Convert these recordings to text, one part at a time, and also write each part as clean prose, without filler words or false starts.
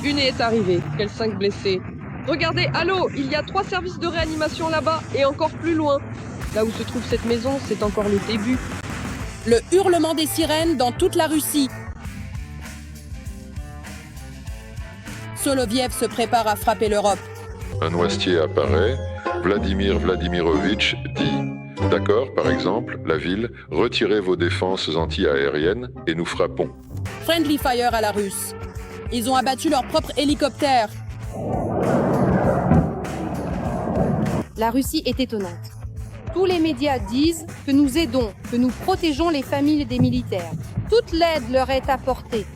Une est arrivée, quels 5 blessés. Regardez, allô, il y a 3 services de réanimation là-bas, et encore plus loin. Là où se trouve cette maison, c'est encore le début. Le hurlement des sirènes dans toute la Russie. Soloviev se prépare à frapper l'Europe. Un ouestier apparaît. Vladimir Vladimirovitch dit « D'accord, par exemple, la ville, retirez vos défenses anti-aériennes et nous frappons. » Friendly fire à la russe. Ils ont abattu leur propre hélicoptère. La Russie est étonnante. Tous les médias disent que nous aidons, que nous protégeons les familles des militaires. Toute l'aide leur est apportée.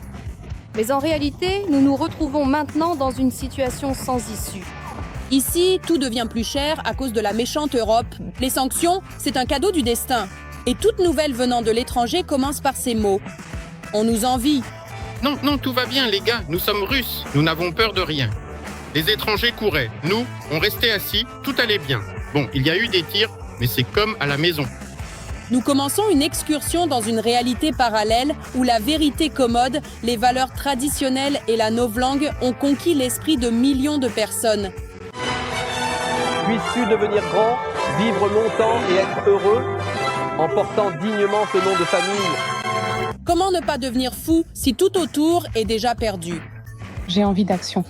Mais en réalité, nous nous retrouvons maintenant dans une situation sans issue. Ici, tout devient plus cher à cause de la méchante Europe. Les sanctions, c'est un cadeau du destin. Et toute nouvelle venant de l'étranger commence par ces mots. On nous envie. Non, non, tout va bien, les gars. Nous sommes Russes. Nous n'avons peur de rien. Les étrangers couraient. Nous, on restait assis. Tout allait bien. Bon, il y a eu des tirs, mais c'est comme à la maison. Nous commençons une excursion dans une réalité parallèle où la vérité commode, les valeurs traditionnelles et la novlangue ont conquis l'esprit de millions de personnes. Puisses-tu devenir grand, vivre longtemps et être heureux, en portant dignement ce nom de famille. Comment ne pas devenir fou si tout autour est déjà perdu? J'ai envie d'action.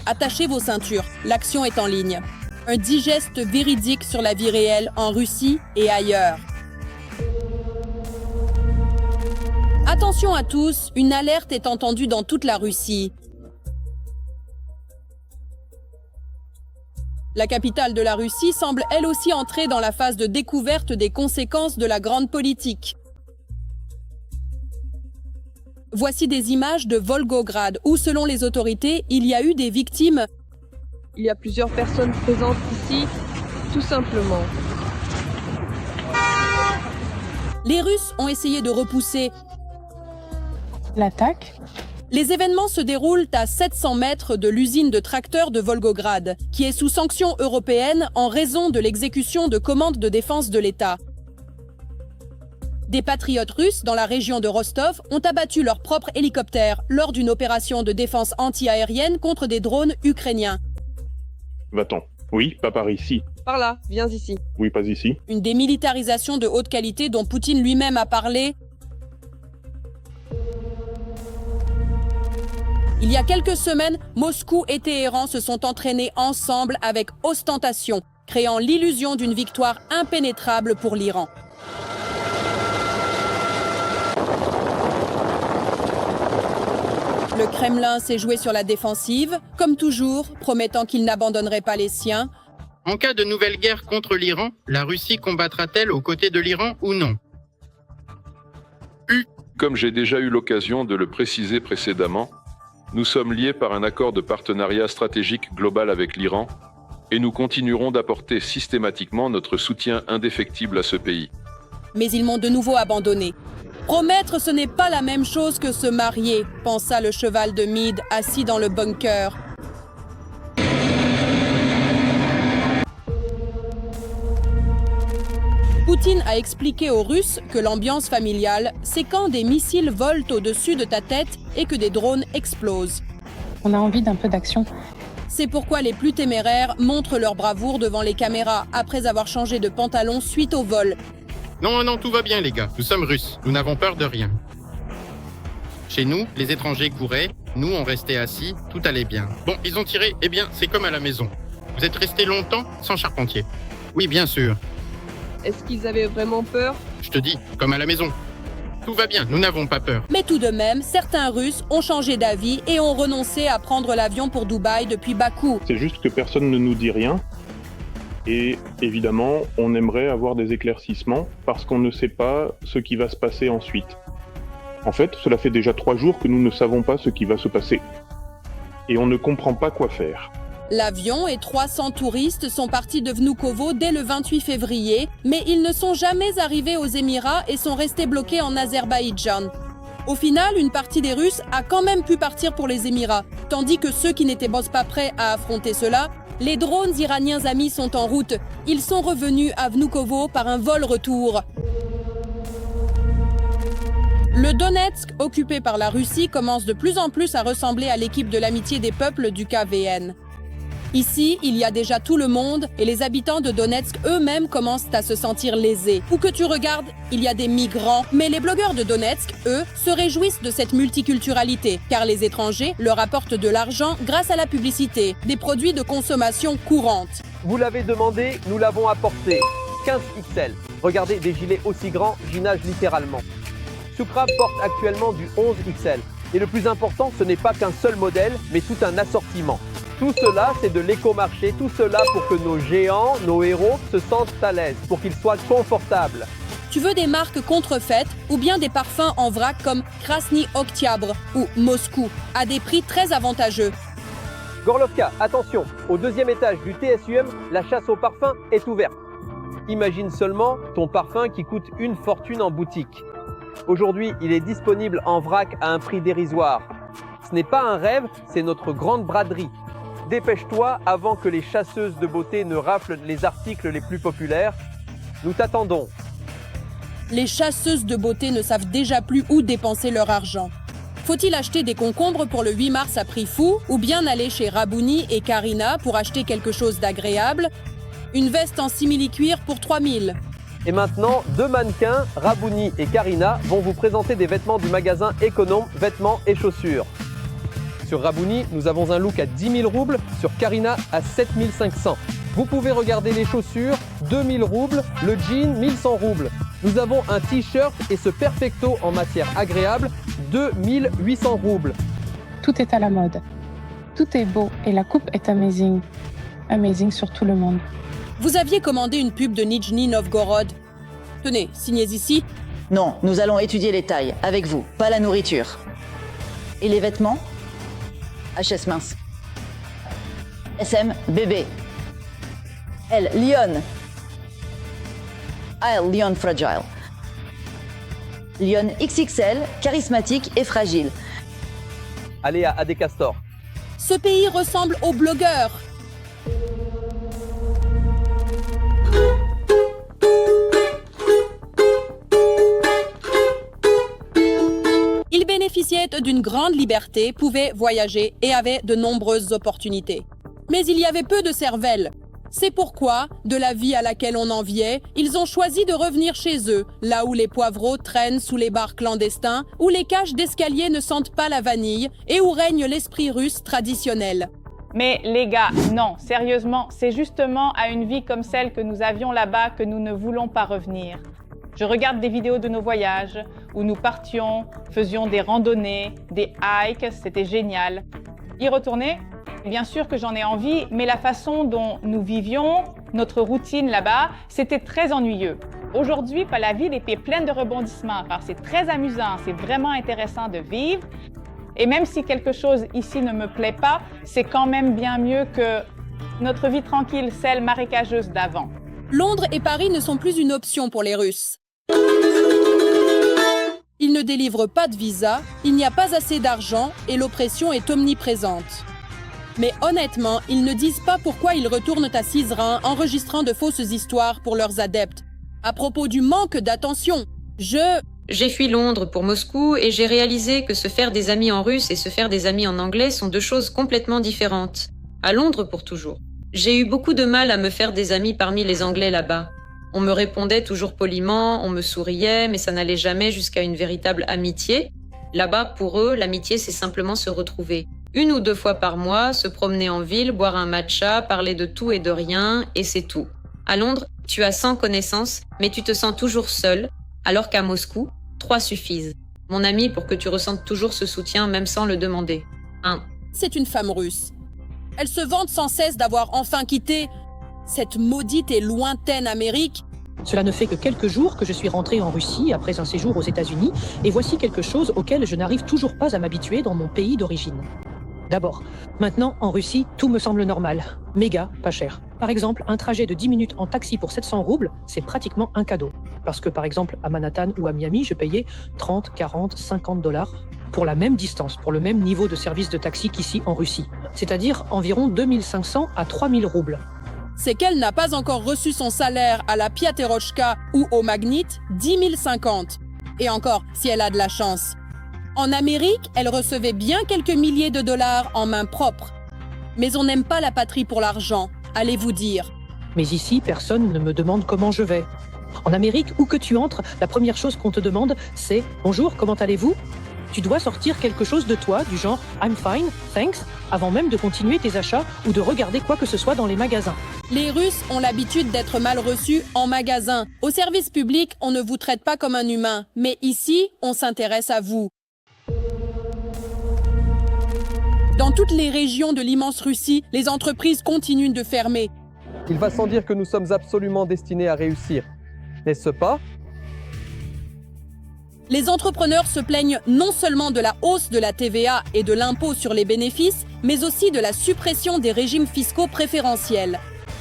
Attachez vos ceintures, l'action est en ligne. Un digeste véridique sur la vie réelle en Russie et ailleurs. Attention à tous, une alerte est entendue dans toute la Russie. La capitale de la Russie semble elle aussi entrer dans la phase de découverte des conséquences de la grande politique. Voici des images de Volgograd où, selon les autorités, il y a eu des victimes. Il y a plusieurs personnes présentes ici, tout simplement. Les Russes ont essayé de repousser. L'attaque? Les événements se déroulent à 700 mètres de l'usine de tracteurs de Volgograd, qui est sous sanctions européennes en raison de l'exécution de commandes de défense de l'État. Des patriotes russes dans la région de Rostov ont abattu leur propre hélicoptère lors d'une opération de défense anti-aérienne contre des drones ukrainiens. Va-t'en. Oui, pas par ici. Par là, viens ici. Oui, pas ici. Une démilitarisation de haute qualité dont Poutine lui-même a parlé. Il y a quelques semaines, Moscou et Téhéran se sont entraînés ensemble avec ostentation, créant l'illusion d'une victoire impénétrable pour l'Iran. Le Kremlin s'est joué sur la défensive, comme toujours, promettant qu'il n'abandonnerait pas les siens. En cas de nouvelle guerre contre l'Iran, la Russie combattra-t-elle aux côtés de l'Iran ou non? Comme j'ai déjà eu l'occasion de le préciser précédemment, nous sommes liés par un accord de partenariat stratégique global avec l'Iran et nous continuerons d'apporter systématiquement notre soutien indéfectible à ce pays. Mais ils m'ont de nouveau abandonné. Promettre, ce n'est pas la même chose que se marier, pensa le cheval de Meade assis dans le bunker. Poutine a expliqué aux Russes que l'ambiance familiale, c'est quand des missiles volent au-dessus de ta tête et que des drones explosent. On a envie d'un peu d'action. C'est pourquoi les plus téméraires montrent leur bravoure devant les caméras après avoir changé de pantalon suite au vol. Non, non, tout va bien, les gars. Nous sommes Russes. Nous n'avons peur de rien. Chez nous, les étrangers couraient. Nous, on restait assis. Tout allait bien. Bon, ils ont tiré. Eh bien, c'est comme à la maison. Vous êtes restés longtemps sans charpentier? Oui, bien sûr. Est-ce qu'ils avaient vraiment peur? Je te dis, comme à la maison. Tout va bien, nous n'avons pas peur. Mais tout de même, certains Russes ont changé d'avis et ont renoncé à prendre l'avion pour Dubaï depuis Bakou. C'est juste que personne ne nous dit rien. Et évidemment, on aimerait avoir des éclaircissements parce qu'on ne sait pas ce qui va se passer ensuite. En fait, cela fait déjà 3 jours que nous ne savons pas ce qui va se passer. Et on ne comprend pas quoi faire. L'avion et 300 touristes sont partis de Vnukovo dès le 28 février, mais ils ne sont jamais arrivés aux Émirats et sont restés bloqués en Azerbaïdjan. Au final, une partie des Russes a quand même pu partir pour les Émirats, tandis que ceux qui n'étaient pas prêts à affronter cela, les drones iraniens amis sont en route. Ils sont revenus à Vnukovo par un vol retour. Le Donetsk, occupé par la Russie, commence de plus en plus à ressembler à l'équipe de l'amitié des peuples du KVN. Ici, il y a déjà tout le monde et les habitants de Donetsk eux-mêmes commencent à se sentir lésés. Où que tu regardes, il y a des migrants. Mais les blogueurs de Donetsk, eux, se réjouissent de cette multiculturalité, car les étrangers leur apportent de l'argent grâce à la publicité, des produits de consommation courante. Vous l'avez demandé, nous l'avons apporté. 15 XL. Regardez, des gilets aussi grands, j'y nage littéralement. Sukra porte actuellement du 11 XL. Et le plus important, ce n'est pas qu'un seul modèle, mais tout un assortiment. Tout cela, c'est de l'écomarché, tout cela pour que nos géants, nos héros, se sentent à l'aise, pour qu'ils soient confortables. Tu veux des marques contrefaites ou bien des parfums en vrac comme Krasny Oktябрь ou Moscou, à des prix très avantageux. Gorlovka, attention, au 2e étage du TSUM, la chasse au parfum est ouverte. Imagine seulement ton parfum qui coûte une fortune en boutique. Aujourd'hui, il est disponible en vrac à un prix dérisoire. Ce n'est pas un rêve, c'est notre grande braderie. Dépêche-toi avant que les chasseuses de beauté ne raflent les articles les plus populaires. Nous t'attendons. Les chasseuses de beauté ne savent déjà plus où dépenser leur argent. Faut-il acheter des concombres pour le 8 mars à prix fou ou bien aller chez Rabouni et Karina pour acheter quelque chose d'agréable? Une veste en simili-cuir pour 3000. Et maintenant, 2 mannequins, Rabouni et Karina, vont vous présenter des vêtements du magasin Économe, vêtements et chaussures. Sur Rabouni, nous avons un look à 10 000 roubles, sur Karina à 7 500. Vous pouvez regarder les chaussures, 2 000 roubles, le jean, 1100 roubles. Nous avons un t-shirt et ce perfecto en matière agréable, 2 800 roubles. Tout est à la mode. Tout est beau et la coupe est amazing. Amazing sur tout le monde. Vous aviez commandé une pub de Nijni Novgorod. Tenez, signez ici. Non, nous allons étudier les tailles, avec vous, pas la nourriture. Et les vêtements? HS mince. SM, bébé. L, Lyon. L, Lyon fragile. Lyon XXL, charismatique et fragile. Allez à Adecastor. Ce pays ressemble aux blogueurs. Ils bénéficiaient d'une grande liberté, pouvaient voyager et avaient de nombreuses opportunités. Mais il y avait peu de cervelle. C'est pourquoi, de la vie à laquelle on enviait, ils ont choisi de revenir chez eux, là où les poivreaux traînent sous les bars clandestins, où les cages d'escalier ne sentent pas la vanille et où règne l'esprit russe traditionnel. Mais les gars, non, sérieusement, c'est justement à une vie comme celle que nous avions là-bas que nous ne voulons pas revenir. Je regarde des vidéos de nos voyages, où nous partions, faisions des randonnées, des hikes, c'était génial. Y retourner? Bien sûr que j'en ai envie, mais la façon dont nous vivions, notre routine là-bas, c'était très ennuyeux. Aujourd'hui, la ville était pleine de rebondissements, car c'est très amusant, c'est vraiment intéressant de vivre. Et même si quelque chose ici ne me plaît pas, c'est quand même bien mieux que notre vie tranquille, celle marécageuse d'avant. Londres et Paris ne sont plus une option pour les Russes. Ils ne délivrent pas de visa, il n'y a pas assez d'argent et l'oppression est omniprésente. Mais honnêtement, ils ne disent pas pourquoi ils retournent à Sizrin enregistrant de fausses histoires pour leurs adeptes. À propos du manque d'attention, J'ai fui Londres pour Moscou et j'ai réalisé que se faire des amis en russe et se faire des amis en anglais sont deux choses complètement différentes. À Londres pour toujours. J'ai eu beaucoup de mal à me faire des amis parmi les Anglais là-bas. On me répondait toujours poliment, on me souriait, mais ça n'allait jamais jusqu'à une véritable amitié. Là-bas, pour eux, l'amitié, c'est simplement se retrouver. 1 ou 2 fois par mois, se promener en ville, boire un matcha, parler de tout et de rien, et c'est tout. À Londres, tu as 100 connaissances, mais tu te sens toujours seul, alors qu'à Moscou, 3 suffisent. Mon ami, pour que tu ressentes toujours ce soutien, même sans le demander. 1. C'est une femme russe. Elle se vante sans cesse d'avoir enfin quitté cette maudite et lointaine Amérique. Cela ne fait que quelques jours que je suis rentrée en Russie après un séjour aux États-Unis, et voici quelque chose auquel je n'arrive toujours pas à m'habituer dans mon pays d'origine. D'abord, maintenant, en Russie, tout me semble normal. Méga, pas cher. Par exemple, un trajet de 10 minutes en taxi pour 700 roubles, c'est pratiquement un cadeau. Parce que, par exemple, à Manhattan ou à Miami, je payais 30, 40, 50 $ pour la même distance, pour le même niveau de service de taxi qu'ici en Russie. C'est-à-dire environ 2500 à 3000 roubles. C'est qu'elle n'a pas encore reçu son salaire à la Piaterochka ou au Magnit, 10 050. Et encore, si elle a de la chance. En Amérique, elle recevait bien quelques milliers de dollars en main propre. Mais on n'aime pas la patrie pour l'argent, allez vous dire. Mais ici, personne ne me demande comment je vais. En Amérique, où que tu entres, la première chose qu'on te demande, c'est « Bonjour, comment allez-vous ?» Tu dois sortir quelque chose de toi, du genre « I'm fine, thanks », avant même de continuer tes achats ou de regarder quoi que ce soit dans les magasins. Les Russes ont l'habitude d'être mal reçus en magasin. Au service public, on ne vous traite pas comme un humain. Mais ici, on s'intéresse à vous. Dans toutes les régions de l'immense Russie, les entreprises continuent de fermer. Il va sans dire que nous sommes absolument destinés à réussir. N'est-ce pas ? Les entrepreneurs se plaignent non seulement de la hausse de la TVA et de l'impôt sur les bénéfices, mais aussi de la suppression des régimes fiscaux préférentiels.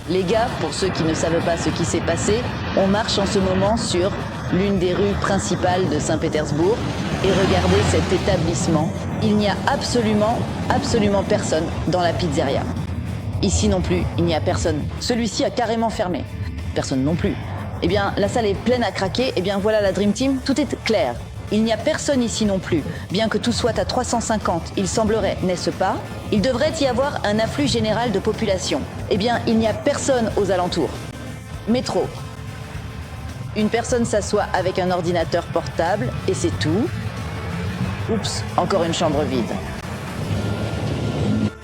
Les gars, pour ceux qui ne savent pas ce qui s'est passé, on marche en ce moment sur l'une des rues principales de Saint-Pétersbourg. Et regardez cet établissement. Il n'y a absolument personne dans la pizzeria. Ici non plus, il n'y a personne. Celui-ci a carrément fermé. Personne non plus. Eh bien, la salle est pleine à craquer. Eh bien, voilà la Dream Team. Tout est clair. Il n'y a personne ici non plus. Bien que tout soit à 350, il semblerait, n'est-ce pas? Il devrait y avoir un afflux général de population. Eh bien, il n'y a personne aux alentours. Métro. Une personne s'assoit avec un ordinateur portable et c'est tout. Oups, encore une chambre vide.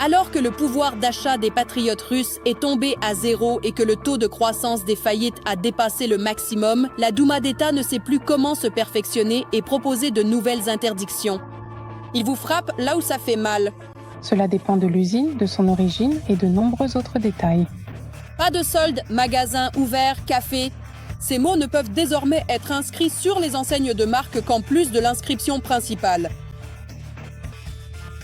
Alors que le pouvoir d'achat des patriotes russes est tombé à zéro et que le taux de croissance des faillites a dépassé le maximum, la Douma d'État ne sait plus comment se perfectionner et proposer de nouvelles interdictions. Il vous frappe là où ça fait mal. Cela dépend de l'usine, de son origine et de nombreux autres détails. Pas de soldes, magasins ouverts, cafés. Ces mots ne peuvent désormais être inscrits sur les enseignes de marque qu'en plus de l'inscription principale.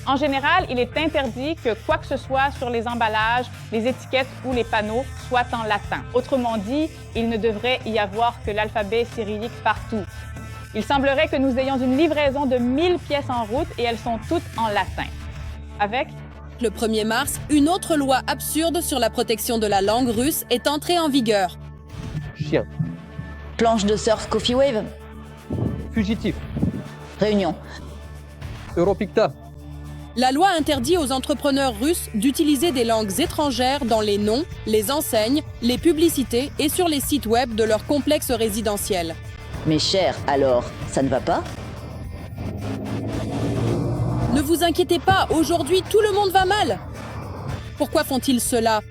En général, il est interdit que quoi que ce soit sur les emballages, les étiquettes ou les panneaux soit en latin. Autrement dit, il ne devrait y avoir que l'alphabet cyrillique partout. Il semblerait que nous ayons une livraison de 1000 pièces en route et elles sont toutes en latin. Avec le 1er mars, une autre loi absurde sur la protection de la langue russe est entrée en vigueur. Chien. Planche de surf Coffee Wave. Fugitif. Réunion. Europicta. La loi interdit aux entrepreneurs russes d'utiliser des langues étrangères dans les noms, les enseignes, les publicités et sur les sites web de leur complexe résidentiel. Mes chers, alors, ça ne va pas? Ne vous inquiétez pas, aujourd'hui tout le monde va mal. Pourquoi font-ils cela?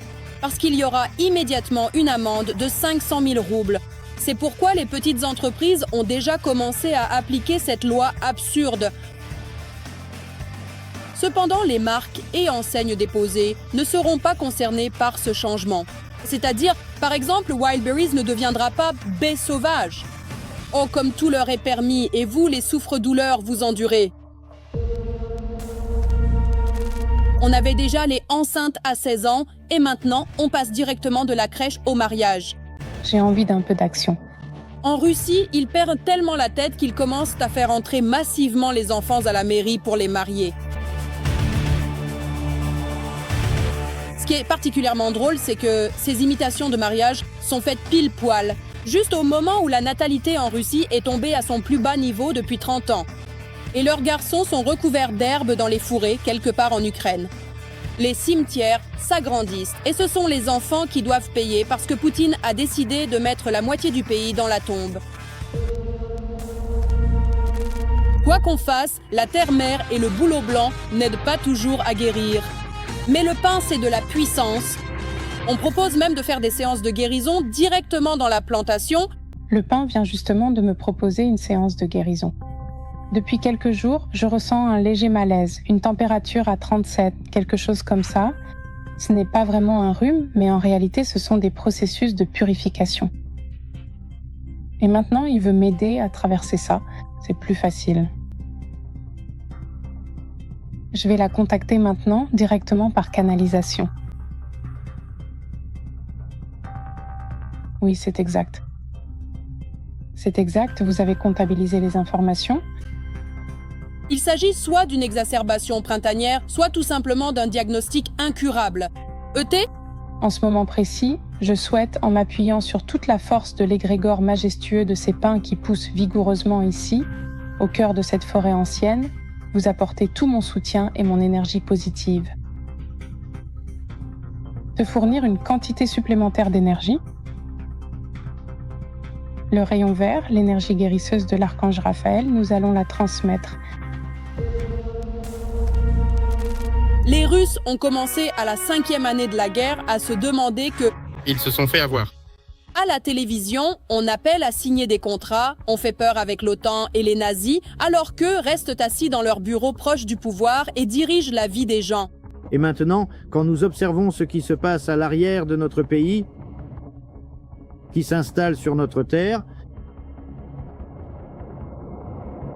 Parce qu'il y aura immédiatement une amende de 500 000 roubles. C'est pourquoi les petites entreprises ont déjà commencé à appliquer cette loi absurde. Cependant, les marques et enseignes déposées ne seront pas concernées par ce changement. C'est-à-dire, par exemple, Wildberries ne deviendra pas baie sauvage. Oh, comme tout leur est permis, et vous, les souffres-douleurs, vous endurez. On avait déjà les enceintes à 16 ans, et maintenant, on passe directement de la crèche au mariage. J'ai envie d'un peu d'action. En Russie, ils perdent tellement la tête qu'ils commencent à faire entrer massivement les enfants à la mairie pour les marier. Ce qui est particulièrement drôle, c'est que ces imitations de mariage sont faites pile poil, juste au moment où la natalité en Russie est tombée à son plus bas niveau depuis 30 ans. Et leurs garçons sont recouverts d'herbe dans les fourrés, quelque part en Ukraine. Les cimetières s'agrandissent et ce sont les enfants qui doivent payer parce que Poutine a décidé de mettre la moitié du pays dans la tombe. Quoi qu'on fasse, la terre-mère et le bouleau blanc n'aident pas toujours à guérir. Mais le pain, c'est de la puissance. On propose même de faire des séances de guérison directement dans la plantation. Le pain vient justement de me proposer une séance de guérison. Depuis quelques jours, je ressens un léger malaise, une température à 37, quelque chose comme ça. Ce n'est pas vraiment un rhume, mais en réalité, ce sont des processus de purification. Et maintenant, il veut m'aider à traverser ça. C'est plus facile. Je vais la contacter maintenant directement par canalisation. Oui, c'est exact. C'est exact, vous avez comptabilisé les informations. Il s'agit soit d'une exacerbation printanière, soit tout simplement d'un diagnostic incurable. ET, En ce moment précis, je souhaite, en m'appuyant sur toute la force de l'égrégore majestueux de ces pins qui poussent vigoureusement ici, au cœur de cette forêt ancienne, vous apporter tout mon soutien et mon énergie positive. Te fournir une quantité supplémentaire d'énergie. Le rayon vert, l'énergie guérisseuse de l'archange Raphaël, nous allons la transmettre. Les Russes ont commencé à la 5e année de la guerre à se demander que... Ils se sont fait avoir. À la télévision, on appelle à signer des contrats, on fait peur avec l'OTAN et les nazis, alors qu'eux restent assis dans leur bureau proche du pouvoir et dirigent la vie des gens. Et maintenant, quand nous observons ce qui se passe à l'arrière de notre pays, qui s'installe sur notre terre,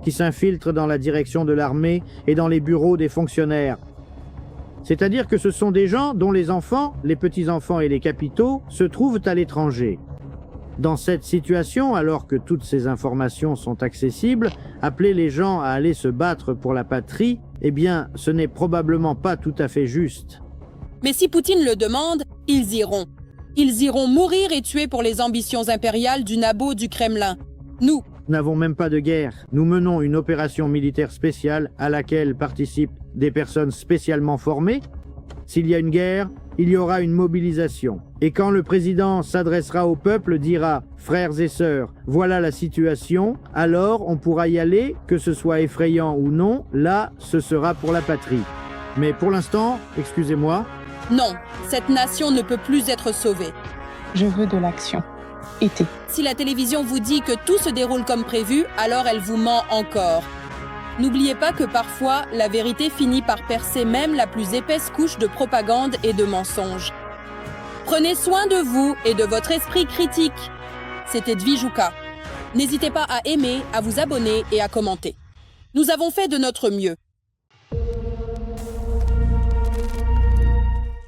qui s'infiltre dans la direction de l'armée et dans les bureaux des fonctionnaires, c'est-à-dire que ce sont des gens dont les enfants, les petits-enfants et les capitaux se trouvent à l'étranger. Dans cette situation, alors que toutes ces informations sont accessibles, appeler les gens à aller se battre pour la patrie, eh bien, ce n'est probablement pas tout à fait juste. Mais si Poutine le demande, ils iront. Ils iront mourir et tuer pour les ambitions impériales du nabot du Kremlin. Nous n'avons même pas de guerre. Nous menons une opération militaire spéciale à laquelle participent des personnes spécialement formées. S'il y a une guerre, il y aura une mobilisation. Et quand le président s'adressera au peuple, dira « Frères et sœurs, voilà la situation », alors on pourra y aller, que ce soit effrayant ou non, là, ce sera pour la patrie. Mais pour l'instant, excusez-moi... Non, cette nation ne peut plus être sauvée. Je veux de l'action. Été. Si la télévision vous dit que tout se déroule comme prévu, alors elle vous ment encore. N'oubliez pas que parfois, la vérité finit par percer même la plus épaisse couche de propagande et de mensonges. Prenez soin de vous et de votre esprit critique. C'était Dvijuka. N'hésitez pas à aimer, à vous abonner et à commenter. Nous avons fait de notre mieux.